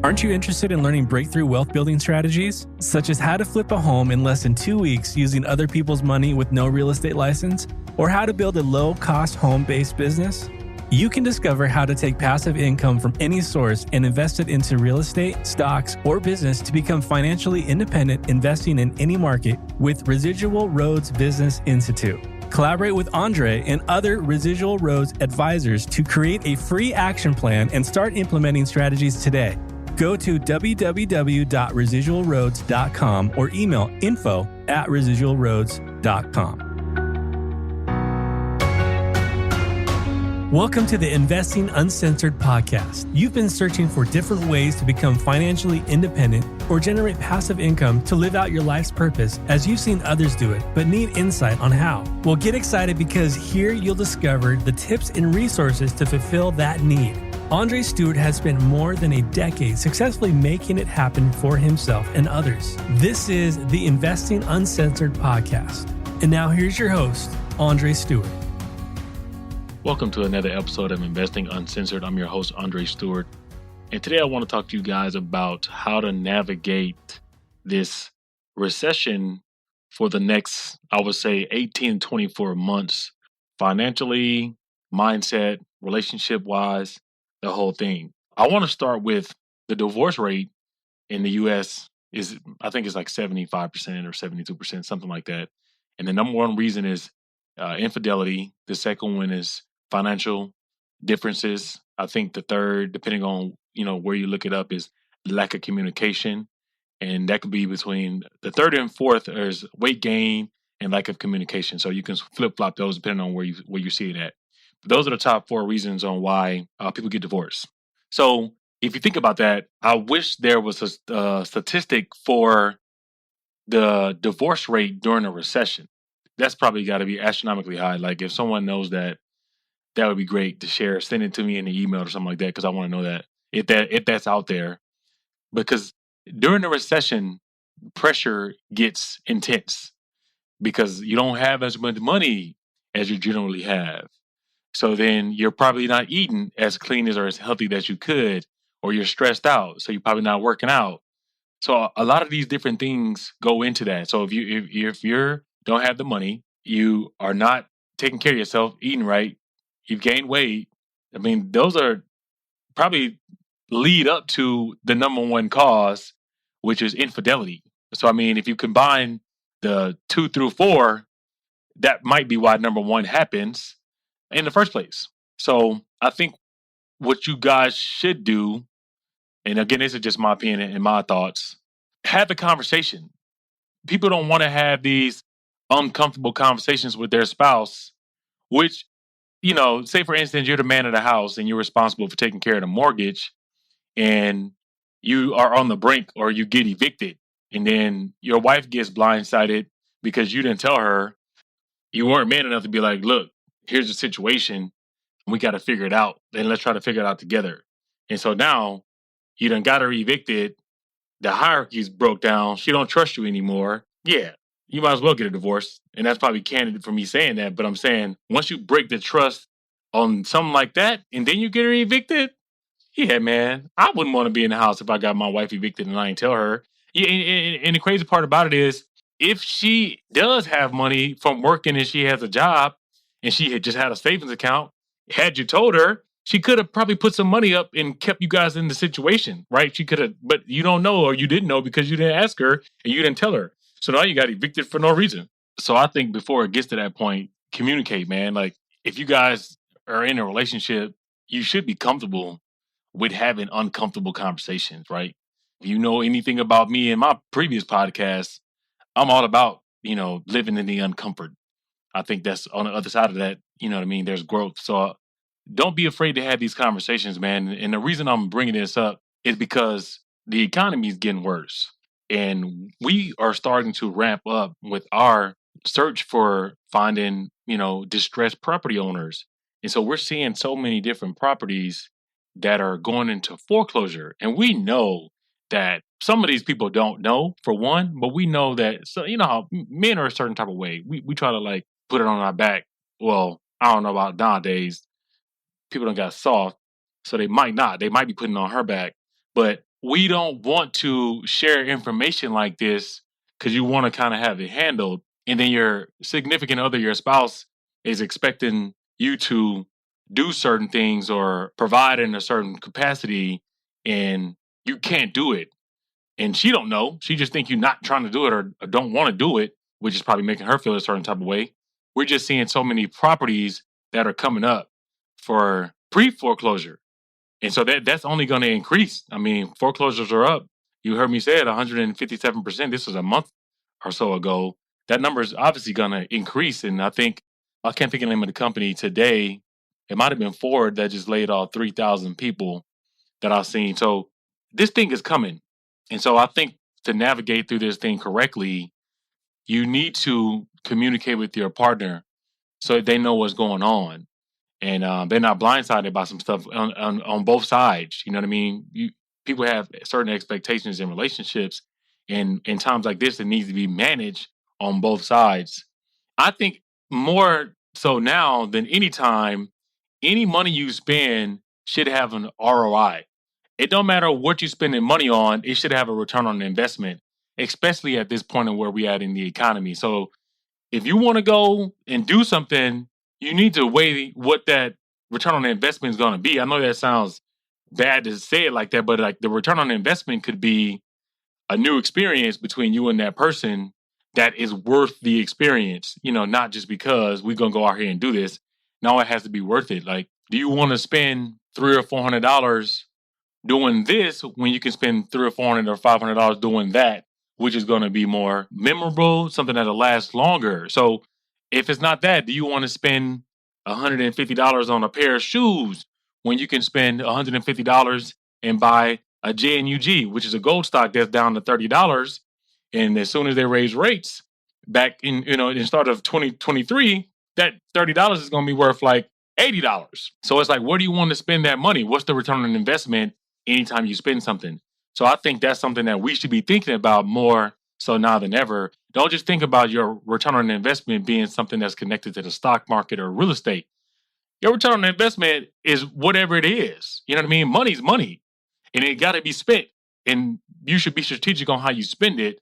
Aren't you interested in learning breakthrough wealth building strategies, such as how to flip a home in less than 2 weeks using other people's money with no real estate license, or how to build a low-cost home-based business? You can discover how to take passive income from any source and invest it into real estate, stocks, or business to become financially independent investing in any market with Residual Roads Business Institute. Collaborate with Andre and other Residual Roads advisors to create a free action plan and start implementing strategies today. Go to www.residualroads.com or email info@residualroads.com. Welcome to the Investing Uncensored podcast. You've been searching for different ways to become financially independent or generate passive income to live out your life's purpose as you've seen others do it, but need insight on how. Well, get excited because here you'll discover the tips and resources to fulfill that need. Andre Stewart has spent more than a decade successfully making it happen for himself and others. This is the Investing Uncensored podcast. And now here's your host, Andre Stewart. Welcome to another episode of Investing Uncensored. I'm your host, Andre Stewart. And today I want to talk to you guys about how to navigate this recession for the next, I would say, 18 to 24 months, financially, mindset, relationship-wise, the whole thing. I want to start with the divorce rate in the U.S. I think it's like 75% or 72%, something like that. And the number one reason is infidelity. The second one is financial differences. I think the third, depending on where you look it up, is lack of communication, and that could be between the third and fourth is weight gain and lack of communication. So you can flip flop those depending on where you see it at. But those are the top four reasons on why people get divorced. So if you think about that, I wish there was a statistic for the divorce rate during a recession. That's probably got to be astronomically high. Like if someone knows that would be great to share. Send it to me in the email or something like that, because I want to know that if that's out there. Because during the recession, pressure gets intense because you don't have as much money as you generally have. So then you're probably not eating as clean or as healthy as you could, or you're stressed out. So you're probably not working out. So a lot of these different things go into that. So if you don't have the money, you are not taking care of yourself, eating right, you've gained weight. I mean, those are probably lead up to the number one cause, which is infidelity. So, I mean, if you combine the 2 through 4, that might be why number one happens in the first place. So I think what you guys should do, and again, this is just my opinion and my thoughts, have a conversation. People don't want to have these uncomfortable conversations with their spouse, which, say for instance, you're the man of the house and you're responsible for taking care of the mortgage, and you are on the brink or you get evicted, and then your wife gets blindsided because you didn't tell her. You weren't man enough to be like, look, here's the situation. We got to figure it out. And let's try to figure it out together. And so now you done got her evicted. The hierarchy's broke down. She don't trust you anymore. Yeah, you might as well get a divorce. And that's probably candid for me saying that. But I'm saying once you break the trust on something like that and then you get her evicted, yeah, man, I wouldn't want to be in the house if I got my wife evicted and I didn't tell her. Yeah, and the crazy part about it is if she does have money from working and she has a job and she had just had a savings account, had you told her, she could have probably put some money up and kept you guys in the situation, right? She could have, but you don't know, or you didn't know because you didn't ask her and you didn't tell her. So now you got evicted for no reason. So I think before it gets to that point, communicate, man. Like if you guys are in a relationship, you should be comfortable with having uncomfortable conversations, right? If you know anything about me in my previous podcast, I'm all about, living in the uncomfort. I think that's on the other side of that, there's growth. So don't be afraid to have these conversations, man. And the reason I'm bringing this up is because the economy is getting worse. And we are starting to ramp up with our search for finding, distressed property owners. And so we're seeing so many different properties that are going into foreclosure. And we know that some of these people don't know, for one, but we know that, so how men are a certain type of way. We try to like put it on our back. Well, I don't know about nowadays. People don't got soft, so they might not. They might be putting it on her back. But we don't want to share information like this because you want to kind of have it handled. And then your significant other, your spouse, is expecting you to do certain things or provide in a certain capacity, and you can't do it. And she don't know. She just think you're not trying to do it or don't want to do it, which is probably making her feel a certain type of way. We're just seeing so many properties that are coming up for pre-foreclosure. And so that's only going to increase. I mean, foreclosures are up. You heard me say it, 157%. This was a month or so ago. That number is obviously going to increase. And I think, I can't think of the name of the company today. It might have been Ford that just laid off 3,000 people that I've seen. So this thing is coming. And so I think to navigate through this thing correctly, you need to communicate with your partner so they know what's going on. And they're not blindsided by some stuff on both sides. You know what I mean? People have certain expectations in relationships, and in times like this, it needs to be managed on both sides. I think more so now than any time, any money you spend should have an ROI. It don't matter what you're spending money on; it should have a return on investment, especially at this point of where we at in the economy. So if you want to go and do something, you need to weigh what that return on investment is going to be. I know that sounds bad to say it like that, but like the return on investment could be a new experience between you and that person that is worth the experience, not just because we're going to go out here and do this. No, it has to be worth it. Like, do you want to spend $300 or $400 doing this when you can spend $300 or $400 or $500 doing that, which is going to be more memorable, something that'll last longer. So if it's not that, do you want to spend $150 on a pair of shoes when you can spend $150 and buy a JNUG, which is a gold stock that's down to $30? And as soon as they raise rates back in the start of 2023, that $30 is going to be worth like $80. So it's like, where do you want to spend that money? What's the return on investment anytime you spend something? So I think that's something that we should be thinking about more so now than ever. Don't just think about your return on investment being something that's connected to the stock market or real estate. Your return on investment is whatever it is. You know what I mean? Money's money, and it got to be spent. And you should be strategic on how you spend it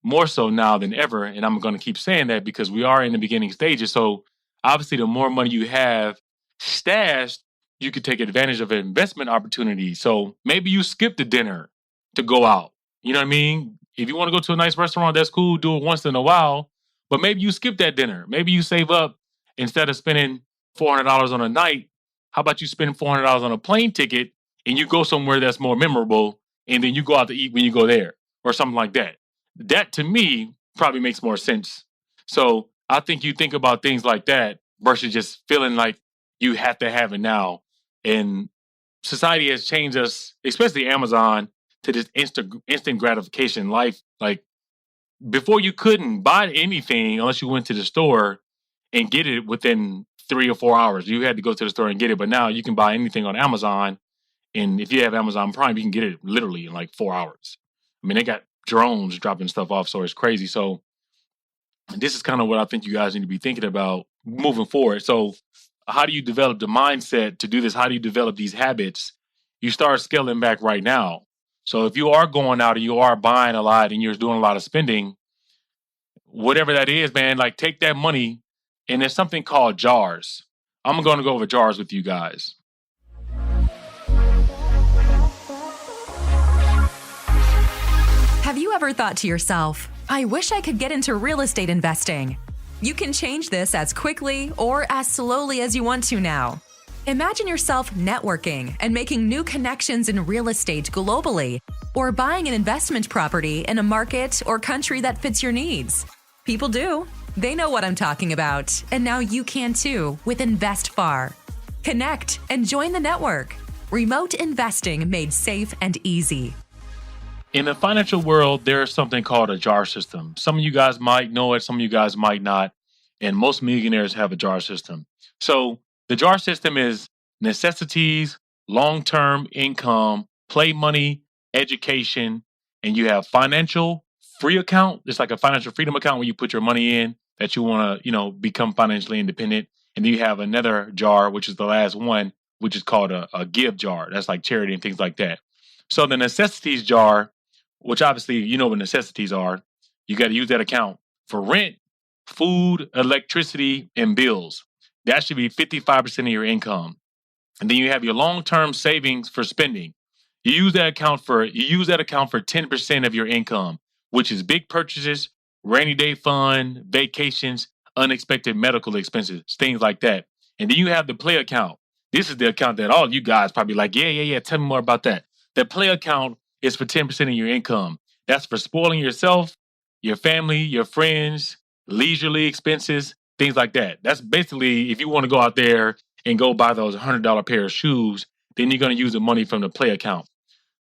more so now than ever. And I'm going to keep saying that because we are in the beginning stages. So obviously, the more money you have stashed, you could take advantage of an investment opportunity. So maybe you skip the dinner to go out. You know what I mean? If you want to go to a nice restaurant, that's cool. Do it once in a while. But maybe you skip that dinner. Maybe you save up instead of spending $400 on a night. How about you spend $400 on a plane ticket and you go somewhere that's more memorable, and then you go out to eat when you go there or something like that? That to me probably makes more sense. So I think you think about things like that versus just feeling like you have to have it now. And society has changed us, especially Amazon, to this instant gratification life. Like before, you couldn't buy anything unless you went to the store and get it within 3 or 4 hours. You had to go to the store and get it. But now you can buy anything on Amazon. And if you have Amazon Prime, you can get it literally in like 4 hours. I mean, they got drones dropping stuff off, so it's crazy. So this is kind of what I think you guys need to be thinking about moving forward. So how do you develop the mindset to do this? How do you develop these habits? You start scaling back right now. So if you are going out and you are buying a lot and you're doing a lot of spending, whatever that is, man, like take that money, and there's something called jars. I'm going to go over jars with you guys. Have you ever thought to yourself, I wish I could get into real estate investing? You can change this as quickly or as slowly as you want to now. Imagine yourself networking and making new connections in real estate globally, or buying an investment property in a market or country that fits your needs. People do. They know what I'm talking about, and now you can too with InvestFar. Connect and join the network. Remote investing made safe and easy. In the financial world, there's something called a jar system. Some of you guys might know it, some of you guys might not, and most millionaires have a jar system. So the jar system is necessities, long-term income, play money, education, and you have financial free account. It's like a financial freedom account where you put your money in that you want to, become financially independent. And then you have another jar, which is the last one, which is called a give jar. That's like charity and things like that. So the necessities jar, which obviously you know what necessities are, you got to use that account for rent, food, electricity, and bills. That should be 55% of your income. And then you have your long-term savings for spending. You use that account for 10% of your income, which is big purchases, rainy day fund, vacations, unexpected medical expenses, things like that. And then you have the play account. This is the account that all you guys probably like, yeah. Tell me more about that. The play account is for 10% of your income. That's for spoiling yourself, your family, your friends, leisurely expenses, things like that. That's basically if you want to go out there and go buy those $100 pair of shoes, then you're going to use the money from the play account.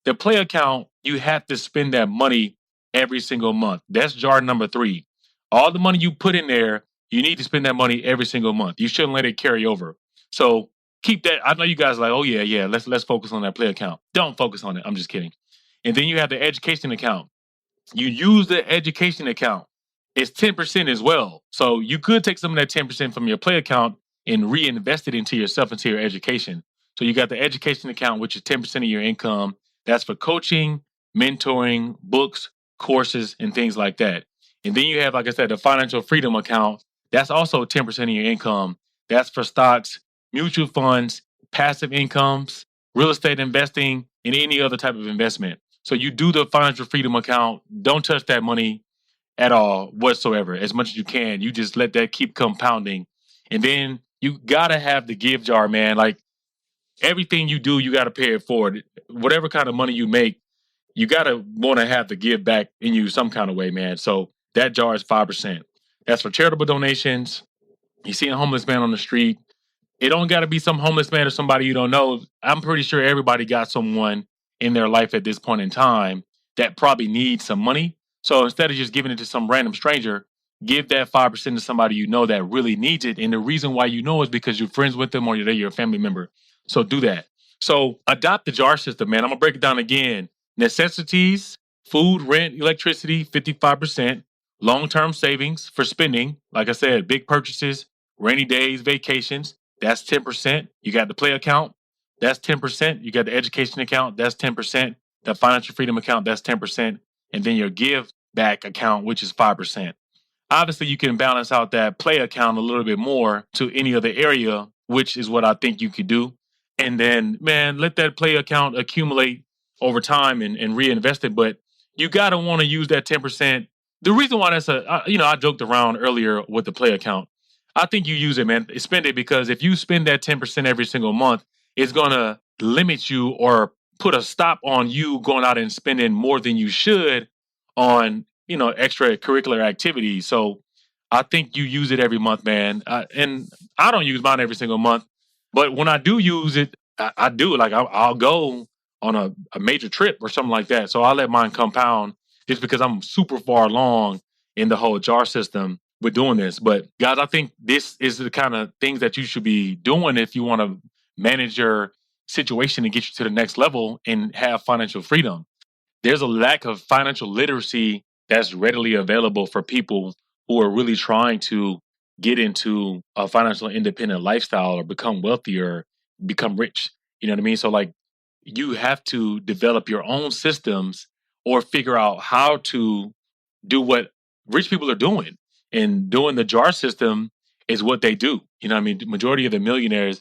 The play account, you have to spend that money every single month. That's jar number 3. All the money you put in there, you need to spend that money every single month. You shouldn't let it carry over. So keep that. I know you guys are like, oh yeah, let's focus on that play account. Don't focus on it. I'm just kidding. And then you have the education account. You use the education account. It's 10% as well. So you could take some of that 10% from your play account and reinvest it into yourself, into your education. So you got the education account, which is 10% of your income. That's for coaching, mentoring, books, courses, and things like that. And then you have, like I said, the financial freedom account. That's also 10% of your income. That's for stocks, mutual funds, passive incomes, real estate investing, and any other type of investment. So you do the financial freedom account. Don't touch that money at all whatsoever. As much as you can, you just let that keep compounding. And then you gotta have the give jar, man. Like everything you do, you gotta pay it forward. Whatever kind of money you make, you gotta want to have the give back in you some kind of way, man. So that jar is 5%. That's for charitable donations. You see a homeless man on the street. It don't got to be some homeless man or somebody you don't know. I'm pretty sure everybody got someone in their life at this point in time that probably needs some money. So instead of just giving it to some random stranger, give that 5% to somebody you know that really needs it. And the reason why you know is because you're friends with them or you're a family member. So do that. So adopt the jar system, man. I'm going to break it down again. Necessities, food, rent, electricity, 55%. Long-term savings for spending. Like I said, big purchases, rainy days, vacations. That's 10%. You got the play account. That's 10%. You got the education account. That's 10%. The financial freedom account. That's 10%. And then your give back account, which is 5%. Obviously, you can balance out that play account a little bit more to any other area, which is what I think you could do. And then, man, let that play account accumulate over time and reinvest it. But you got to want to use that 10%. The reason why I joked around earlier with the play account. I think you use it, man. Spend it because if you spend that 10% every single month, it's going to limit you or put a stop on you going out and spending more than you should on, extracurricular activities. So I think you use it every month, man. And I don't use mine every single month, but when I do use it, I do. Like I'll go on a major trip or something like that. So I'll let mine compound just because I'm super far along in the whole jar system with doing this. But guys, I think this is the kind of things that you should be doing if you want to manage your situation and get you to the next level and have financial freedom. There's a lack of financial literacy that's readily available for people who are really trying to get into a financial independent lifestyle or become wealthier, become rich. You know what I mean? So like you have to develop your own systems or figure out how to do what rich people are doing. And doing the jar system is what they do. You know what I mean? The majority of the millionaires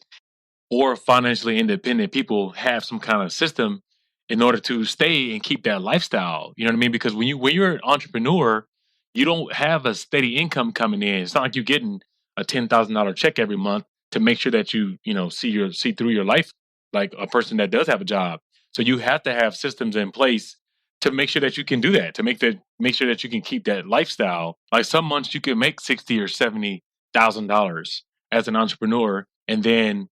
or financially independent people have some kind of system in order to stay and keep that lifestyle. You know what I mean? Because when you're an entrepreneur, you don't have a steady income coming in. It's not like you're getting a $10,000 check every month to make sure that you see through your life like a person that does have a job. So you have to have systems in place to make sure that you can do that, to make sure that you can keep that lifestyle. Like some months you can make $60,000 or $70,000 as an entrepreneur, and then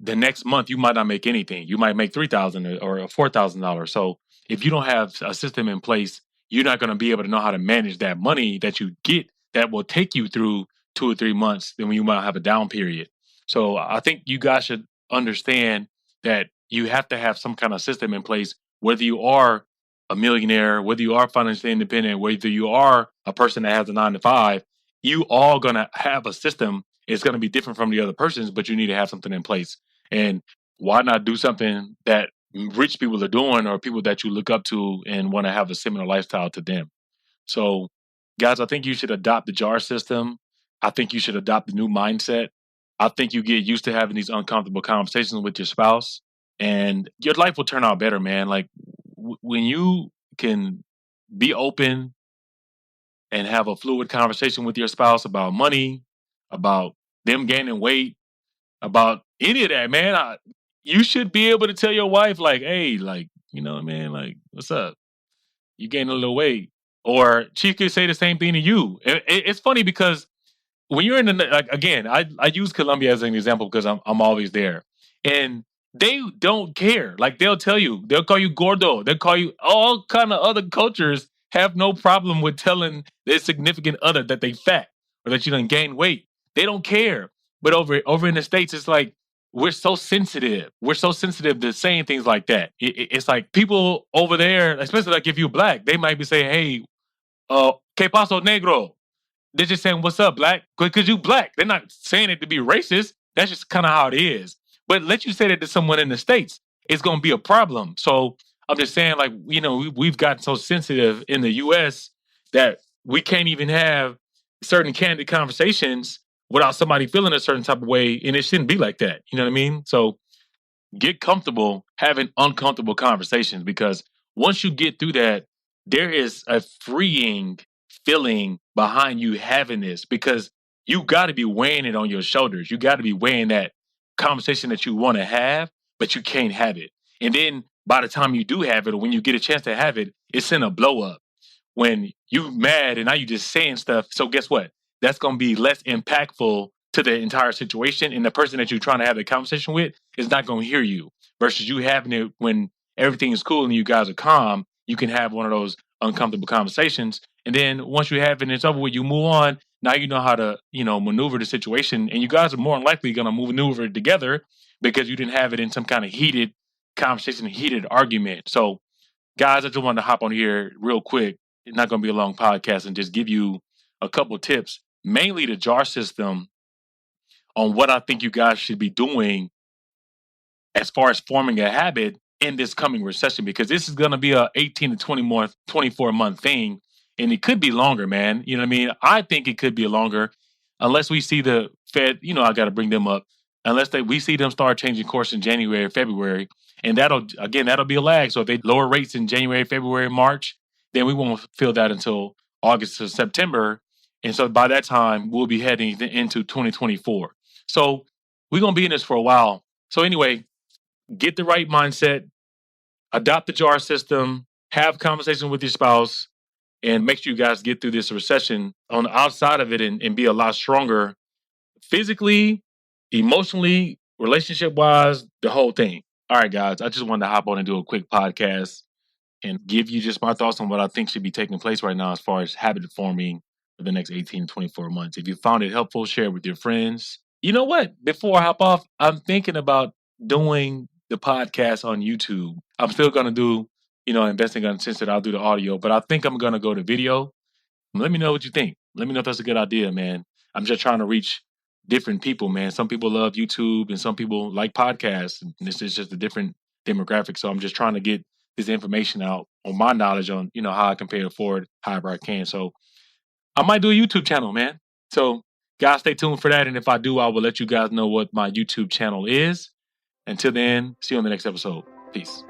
the next month you might not make anything. You might make $3,000 or $4,000. So if you don't have a system in place, you're not going to be able to know how to manage that money that you get that will take you through 2 or 3 months. Then when you might have a down period. So I think you guys should understand that you have to have some kind of system in place, whether you are a millionaire, whether you are financially independent, whether you are a person that has a 9 to 5, you all going to have a system. It's going to be different from the other person's, but you need to have something in place. And why not do something that rich people are doing, or people that you look up to and want to have a similar lifestyle to them. So, guys, I think you should adopt the JAR system. I think you should adopt the new mindset. I think you get used to having these uncomfortable conversations with your spouse, and your life will turn out better, man. Like when you can be open and have a fluid conversation with your spouse about money, about them gaining weight, about any of that, man, you should be able to tell your wife, like, hey, like, man, like, what's up? You gained a little weight. Or she could say the same thing to you. It's funny because when you're in the, like, again, I use Colombia as an example because I'm always there. And they don't care. Like, they'll tell you, they'll call you gordo. They'll call you all kind of other cultures have no problem with telling their significant other that they fat or that you done gain weight. They don't care. But over in the States, it's like, we're so sensitive. We're so sensitive to saying things like that. It's like people over there, especially like if you're black, they might be saying, hey, ¿qué pasó, negro? They're just saying, what's up, black? Because you black. They're not saying it to be racist. That's just kind of how it is. But let you say that to someone in the States, it's going to be a problem. So I'm just saying, like, we've gotten so sensitive in the U.S. that we can't even have certain candid conversations without somebody feeling a certain type of way. And it shouldn't be like that. You know what I mean? So get comfortable having uncomfortable conversations, because once you get through that, there is a freeing feeling behind you having this, because you got to be weighing it on your shoulders. You got to be weighing that conversation that you want to have, but you can't have it. And then by the time you do have it, or when you get a chance to have it, it's in a blow up. When you mad and now you just saying stuff. So guess what? That's going to be less impactful to the entire situation. And the person that you're trying to have the conversation with is not going to hear you, versus you having it when everything is cool and you guys are calm. You can have one of those uncomfortable conversations. And then once you have it and it's over with, you move on. Now you know how to, maneuver the situation. And you guys are more than likely going to maneuver it together because you didn't have it in some kind of heated conversation, heated argument. So, guys, I just wanted to hop on here real quick. It's not going to be a long podcast, and just give you a couple tips, mainly the JAR system, on what I think you guys should be doing as far as forming a habit in this coming recession, because this is going to be a 18 to 24 month thing. And it could be longer, man. You know what I mean? I think it could be longer unless we see the Fed, I got to bring them up, unless we see them start changing course in January or February. And that'll be a lag. So if they lower rates in January, February, March, then we won't feel that until August or September. And so by that time, we'll be heading into 2024. So we're going to be in this for a while. So anyway, get the right mindset, adopt the JAR system, have conversations with your spouse, and make sure you guys get through this recession on the outside of it and be a lot stronger physically, emotionally, relationship-wise, the whole thing. All right, guys, I just wanted to hop on and do a quick podcast and give you just my thoughts on what I think should be taking place right now as far as habit forming for the next 18 to 24 months. If you found it helpful, share it with your friends. You know what? Before I hop off, I'm thinking about doing the podcast on YouTube. I'm still going to do, Investing Uncensored. I'll do the audio, but I think I'm going to go to video. Let me know what you think. Let me know if that's a good idea, man. I'm just trying to reach different people, man. Some people love YouTube and some people like podcasts. And this is just a different demographic. So I'm just trying to get this information out on my knowledge on, how I can pay it forward however I can. So I might do a YouTube channel, man. So guys, stay tuned for that. And if I do, I will let you guys know what my YouTube channel is. Until then, see you on the next episode. Peace.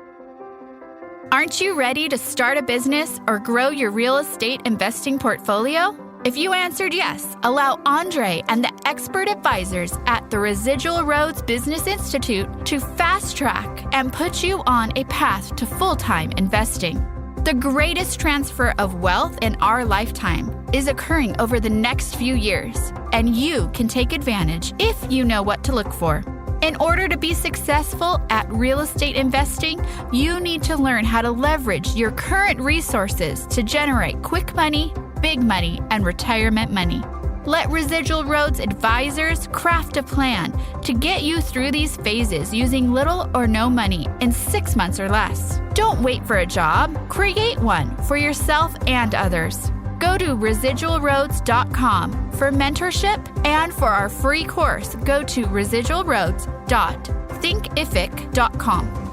Aren't you ready to start a business or grow your real estate investing portfolio? If you answered yes, allow Andre and the expert advisors at the Residual Roads Business Institute to fast track and put you on a path to full-time investing. The greatest transfer of wealth in our lifetime is occurring over the next few years, and you can take advantage if you know what to look for. In order to be successful at real estate investing, you need to learn how to leverage your current resources to generate quick money, big money, and retirement money. Let Residual Roads advisors craft a plan to get you through these phases using little or no money in 6 months or less. Don't wait for a job. Create one for yourself and others. Go to residualroads.com for mentorship, and for our free course, go to residualroads.thinkific.com.